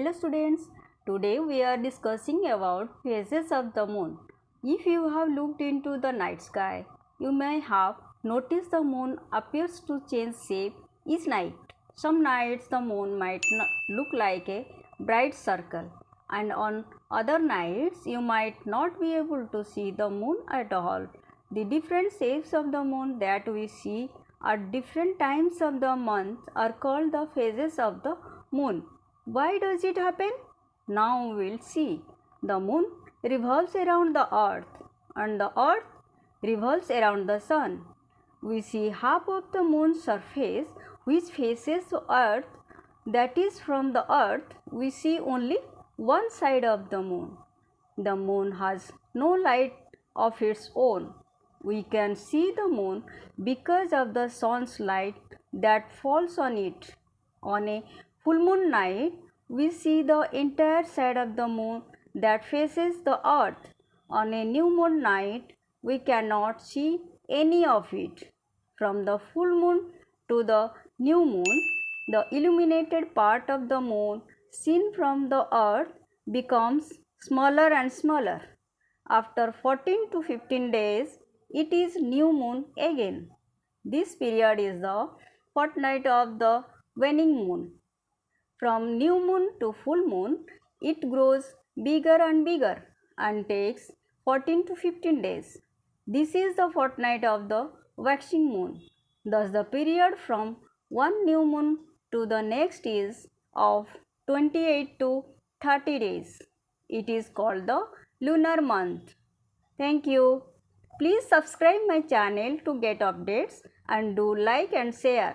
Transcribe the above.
Hello students, today we are discussing about phases of the moon. If you have looked into the night sky, you may have noticed the moon appears to change shape each night. Some nights the moon might look like a bright circle, and on other nights you might not be able to see the moon at all. The different shapes of the moon that we see at different times of the month are called the phases of the moon. Why does it happen? Now we'll see. The moon revolves around the earth and the earth revolves around the sun. We see half of the moon's surface which faces the earth, that is, from the earth we see only one side of the moon. The moon has no light of its own. We can see the moon because of the sun's light that falls on it. On a full moon night, we see the entire side of the moon that faces the earth. On a new moon night, we cannot see any of it. From the full moon to the new moon, the illuminated part of the moon seen from the earth becomes smaller and smaller. After 14 to 15 days, it is new moon again. This period is the fortnight of the waning moon. From new moon to full moon, it grows bigger and bigger and takes 14 to 15 days. This is the fortnight of the waxing moon. Thus, the period from one new moon to the next is of 28 to 30 days. It is called the lunar month. Thank you. Please subscribe my channel to get updates and do like and share.